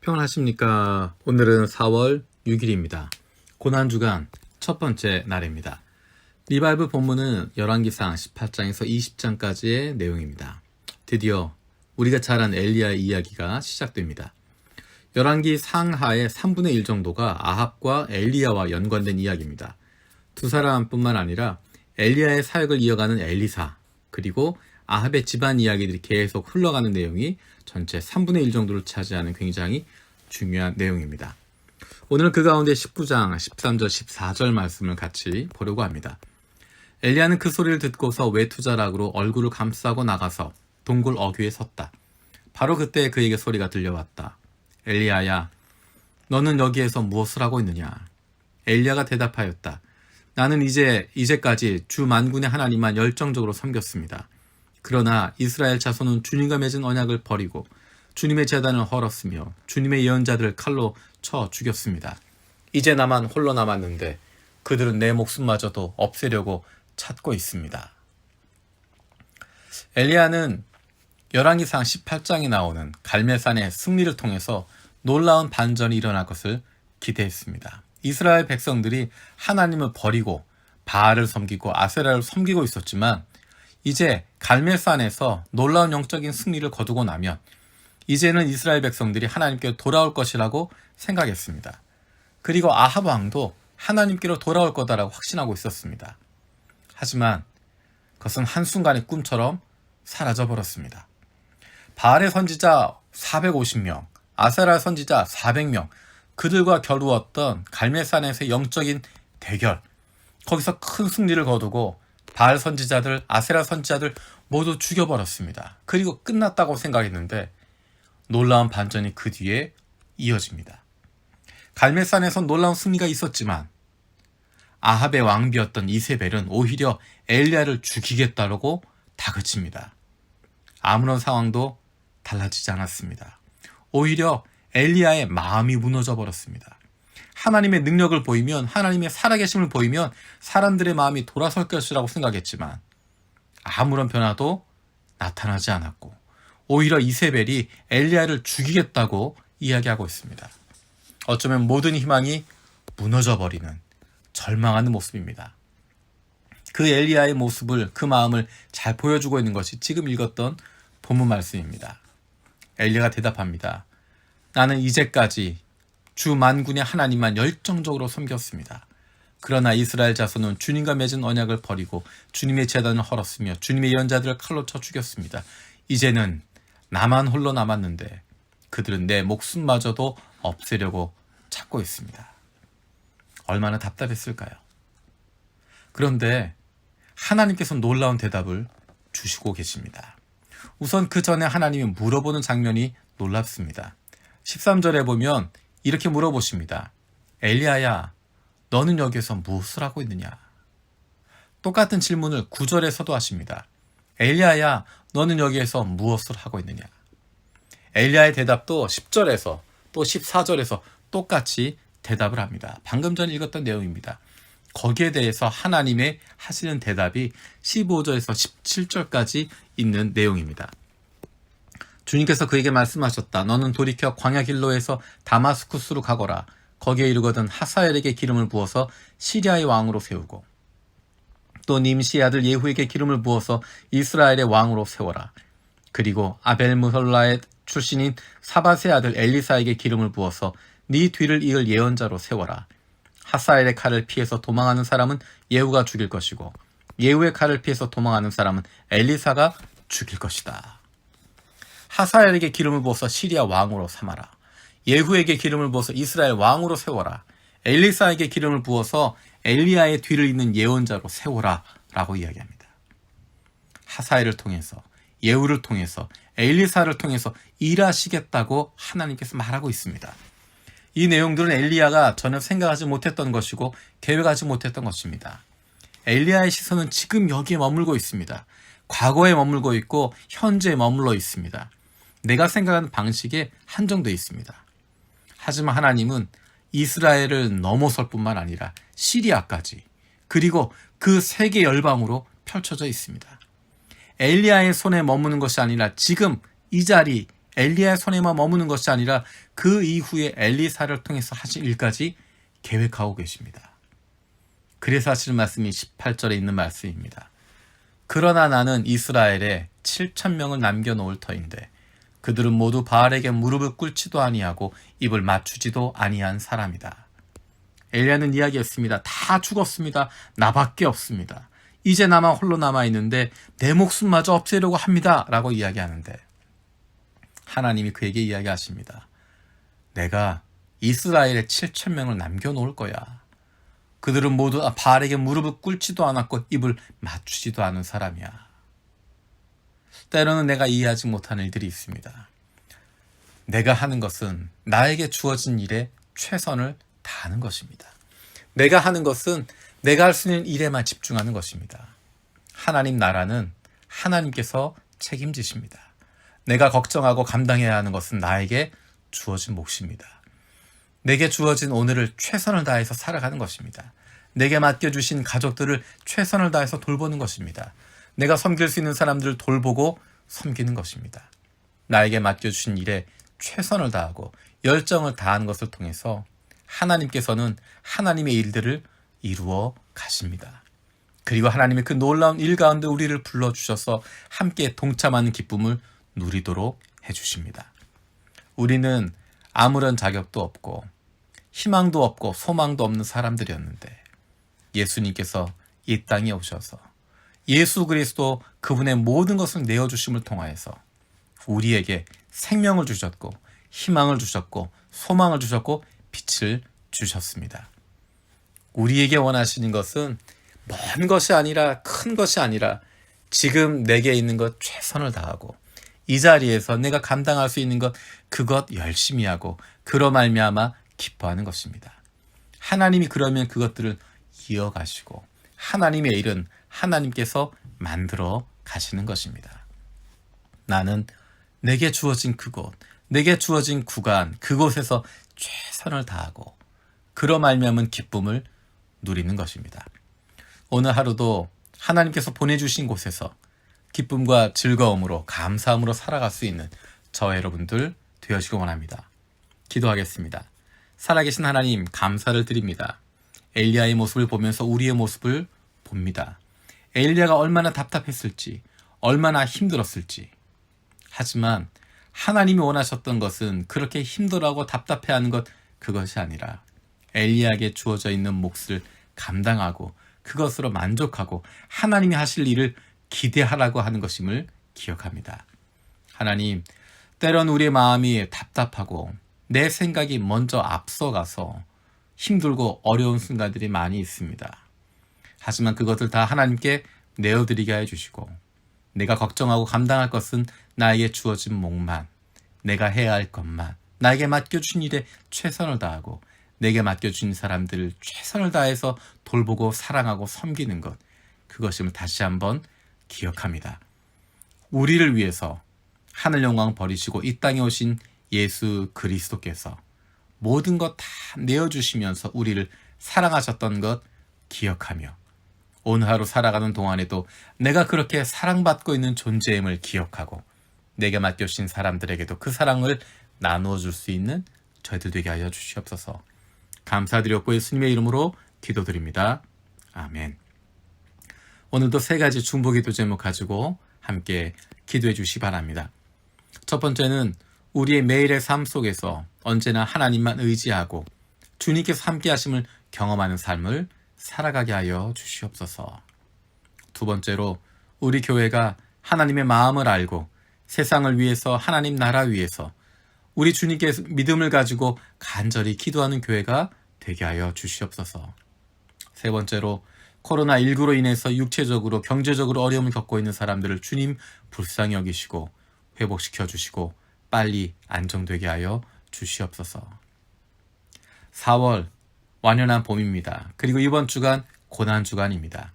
평안하십니까? 오늘은 4월 6일입니다. 고난주간 첫 번째 날입니다. 리바이브 본문은 열왕기상 18장에서 20장까지의 내용입니다. 드디어 우리가 잘 아는 엘리야의 이야기가 시작됩니다. 열왕기 상하의 3분의 1 정도가 아합과 엘리야와 연관된 이야기입니다. 두 사람뿐만 아니라 엘리야의 사역을 이어가는 엘리사, 그리고 아합의 집안 이야기들이 계속 흘러가는 내용이 전체 3분의 1 정도를 차지하는 굉장히 중요한 내용입니다. 오늘은 그 가운데 19장 13절 14절 말씀을 같이 보려고 합니다. 엘리야는 그 소리를 듣고서 외투자락으로 얼굴을 감싸고 나가서 동굴 어귀에 섰다. 바로 그때 그에게 소리가 들려왔다. 엘리야야, 너는 여기에서 무엇을 하고 있느냐? 엘리야가 대답하였다. 나는 이제까지 주 만군의 하나님만 열정적으로 섬겼습니다. 그러나 이스라엘 자손은 주님과 맺은 언약을 버리고 주님의 제단을 헐었으며 주님의 예언자들을 칼로 쳐 죽였습니다. 이제 나만 홀로 남았는데 그들은 내 목숨마저도 없애려고 찾고 있습니다. 엘리야는 열왕기상 18장에 나오는 갈멜산의 승리를 통해서 놀라운 반전이 일어날 것을 기대했습니다. 이스라엘 백성들이 하나님을 버리고 바알을 섬기고 아세라를 섬기고 있었지만 이제 갈멜산에서 놀라운 영적인 승리를 거두고 나면 이제는 이스라엘 백성들이 하나님께 돌아올 것이라고 생각했습니다. 그리고 아합 왕도 하나님께로 돌아올 거다라고 확신하고 있었습니다. 하지만 그것은 한순간의 꿈처럼 사라져버렸습니다. 바알의 선지자 450명, 아세라의 선지자 400명, 그들과 겨루었던 갈멜산에서의 영적인 대결, 거기서 큰 승리를 거두고 바알 선지자들, 아세라 선지자들 모두 죽여버렸습니다. 그리고 끝났다고 생각했는데 놀라운 반전이 그 뒤에 이어집니다. 갈멜산에선 놀라운 승리가 있었지만 아합의 왕비였던 이세벨은 오히려 엘리야를 죽이겠다고 다그칩니다. 아무런 상황도 달라지지 않았습니다. 오히려 엘리야의 마음이 무너져 버렸습니다. 하나님의 능력을 보이면, 하나님의 살아계심을 보이면 사람들의 마음이 돌아설 것이라고 생각했지만 아무런 변화도 나타나지 않았고 오히려 이세벨이 엘리야를 죽이겠다고 이야기하고 있습니다. 어쩌면 모든 희망이 무너져버리는 절망하는 모습입니다. 그 엘리야의 모습을, 그 마음을 잘 보여주고 있는 것이 지금 읽었던 본문 말씀입니다. 엘리야가 대답합니다. 나는 이제까지 주 만군의 하나님만 열정적으로 섬겼습니다. 그러나 이스라엘 자손은 주님과 맺은 언약을 버리고 주님의 제단을 헐었으며 주님의 예언자들을 칼로 쳐 죽였습니다. 이제는 나만 홀로 남았는데 그들은 내 목숨마저도 없애려고 찾고 있습니다. 얼마나 답답했을까요? 그런데 하나님께서 놀라운 대답을 주시고 계십니다. 우선 그 전에 하나님이 물어보는 장면이 놀랍습니다. 13절에 보면 이렇게 물어보십니다. 엘리야야, 너는 여기에서 무엇을 하고 있느냐? 똑같은 질문을 9절에서도 하십니다. 엘리야야, 너는 여기에서 무엇을 하고 있느냐? 엘리야의 대답도 10절에서 또 14절에서 똑같이 대답을 합니다. 방금 전에 읽었던 내용입니다. 거기에 대해서 하나님의 하시는 대답이 15절에서 17절까지 있는 내용입니다. 주님께서 그에게 말씀하셨다. 너는 돌이켜 광야 길로에서 다마스쿠스로 가거라. 거기에 이르거든 하사엘에게 기름을 부어서 시리아의 왕으로 세우고 또 님시의 아들 예후에게 기름을 부어서 이스라엘의 왕으로 세워라. 그리고 아벨무홀라의 출신인 사밧의 아들 엘리사에게 기름을 부어서 네 뒤를 이을 예언자로 세워라. 하사엘의 칼을 피해서 도망하는 사람은 예후가 죽일 것이고 예후의 칼을 피해서 도망하는 사람은 엘리사가 죽일 것이다. 하사엘에게 기름을 부어서 시리아 왕으로 삼아라. 예후에게 기름을 부어서 이스라엘 왕으로 세워라. 엘리사에게 기름을 부어서 엘리야의 뒤를 잇는 예언자로 세워라 라고 이야기합니다. 하사엘을 통해서, 예후를 통해서, 엘리사를 통해서 일하시겠다고 하나님께서 말하고 있습니다. 이 내용들은 엘리야가 전혀 생각하지 못했던 것이고 계획하지 못했던 것입니다. 엘리야의 시선은 지금 여기에 머물고 있습니다. 과거에 머물고 있고 현재에 머물러 있습니다. 내가 생각하는 방식에 한정되어 있습니다. 하지만 하나님은 이스라엘을 넘어설 뿐만 아니라 시리아까지, 그리고 그 세계 열방으로 펼쳐져 있습니다. 엘리야의 손에 머무는 것이 아니라 지금 이 자리 엘리야의 손에만 머무는 것이 아니라 그 이후에 엘리사를 통해서 하신 일까지 계획하고 계십니다. 그래서 하시는 말씀이 18절에 있는 말씀입니다. 그러나 나는 이스라엘에 7,000명을 남겨놓을 터인데 그들은 모두 바알에게 무릎을 꿇지도 아니하고 입을 맞추지도 아니한 사람이다. 엘리야는 이야기했습니다. 다 죽었습니다. 나밖에 없습니다. 이제 나만 홀로 남아있는데 내 목숨마저 없애려고 합니다. 라고 이야기하는데 하나님이 그에게 이야기하십니다. 내가 이스라엘에 7,000명을 남겨놓을 거야. 그들은 모두 바알에게 무릎을 꿇지도 않았고 입을 맞추지도 않은 사람이야. 때로는 내가 이해하지 못하는 일들이 있습니다. 내가 하는 것은 나에게 주어진 일에 최선을 다하는 것입니다. 내가 하는 것은 내가 할 수 있는 일에만 집중하는 것입니다. 하나님 나라는 하나님께서 책임지십니다. 내가 걱정하고 감당해야 하는 것은 나에게 주어진 몫입니다. 내게 주어진 오늘을 최선을 다해서 살아가는 것입니다. 내게 맡겨주신 가족들을 최선을 다해서 돌보는 것입니다. 내가 섬길 수 있는 사람들을 돌보고 섬기는 것입니다. 나에게 맡겨주신 일에 최선을 다하고 열정을 다하는 것을 통해서 하나님께서는 하나님의 일들을 이루어 가십니다. 그리고 하나님의 그 놀라운 일 가운데 우리를 불러주셔서 함께 동참하는 기쁨을 누리도록 해주십니다. 우리는 아무런 자격도 없고 희망도 없고 소망도 없는 사람들이었는데 예수님께서 이 땅에 오셔서 예수 그리스도 그분의 모든 것을 내어주심을 통하여서 우리에게 생명을 주셨고 희망을 주셨고 소망을 주셨고 빛을 주셨습니다. 우리에게 원하시는 것은 먼 것이 아니라 큰 것이 아니라 지금 내게 있는 것 최선을 다하고 이 자리에서 내가 감당할 수 있는 것 그것 열심히 하고 그로 말미암아 기뻐하는 것입니다. 하나님이 그러면 그것들을 이어가시고 하나님의 일은 하나님께서 만들어 가시는 것입니다. 나는 내게 주어진 그곳, 내게 주어진 구간, 그곳에서 최선을 다하고 그로 말미암은 기쁨을 누리는 것입니다. 오늘 하루도 하나님께서 보내주신 곳에서 기쁨과 즐거움으로 감사함으로 살아갈 수 있는 저와 여러분들 되어지기 원합니다. 기도하겠습니다. 살아계신 하나님 감사를 드립니다. 엘리야의 모습을 보면서 우리의 모습을 봅니다. 엘리야가 얼마나 답답했을지, 얼마나 힘들었을지. 하지만 하나님이 원하셨던 것은 그렇게 힘들어하고 답답해하는 것 그것이 아니라 엘리야에게 주어져 있는 몫을 감당하고 그것으로 만족하고 하나님이 하실 일을 기대하라고 하는 것임을 기억합니다. 하나님, 때론 우리의 마음이 답답하고 내 생각이 먼저 앞서가서 힘들고 어려운 순간들이 많이 있습니다. 하지만 그것을 다 하나님께 내어드리게 해주시고 내가 걱정하고 감당할 것은 나에게 주어진 몫만, 내가 해야 할 것만, 나에게 맡겨준 일에 최선을 다하고 내게 맡겨준 사람들을 최선을 다해서 돌보고 사랑하고 섬기는 것, 그것임을 다시 한번 기억합니다. 우리를 위해서 하늘 영광 버리시고 이 땅에 오신 예수 그리스도께서 모든 것 다 내어주시면서 우리를 사랑하셨던 것 기억하며 오늘 하루 살아가는 동안에도 내가 그렇게 사랑받고 있는 존재임을 기억하고 내게 맡겨주신 사람들에게도 그 사랑을 나누어 줄 수 있는 저희들 되게 하여 주시옵소서. 감사드렸고 예수님의 이름으로 기도드립니다. 아멘. 오늘도 세 가지 중보기도 제목 가지고 함께 기도해 주시기 바랍니다. 첫 번째는 우리의 매일의 삶 속에서 언제나 하나님만 의지하고 주님께서 함께 하심을 경험하는 삶을 살아가게 하여 주시옵소서. 두 번째로 우리 교회가 하나님의 마음을 알고 세상을 위해서 하나님 나라 위해서 우리 주님께 믿음을 가지고 간절히 기도하는 교회가 되게 하여 주시옵소서. 세 번째로 코로나19로 인해서 육체적으로 경제적으로 어려움을 겪고 있는 사람들을 주님 불쌍히 여기시고 회복시켜 주시고 빨리 안정되게 하여 주시옵소서. 4월 완연한 봄입니다. 그리고 이번 주간 고난주간입니다.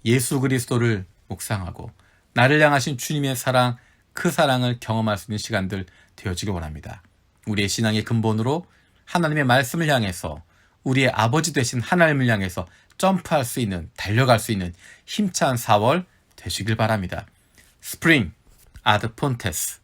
예수 그리스도를 묵상하고 나를 향하신 주님의 사랑, 그 사랑을 경험할 수 있는 시간들 되어지길 원합니다. 우리의 신앙의 근본으로 하나님의 말씀을 향해서 우리의 아버지 되신 하나님을 향해서 점프할 수 있는, 달려갈 수 있는 힘찬 4월 되시길 바랍니다. Spring, Ad Fontes.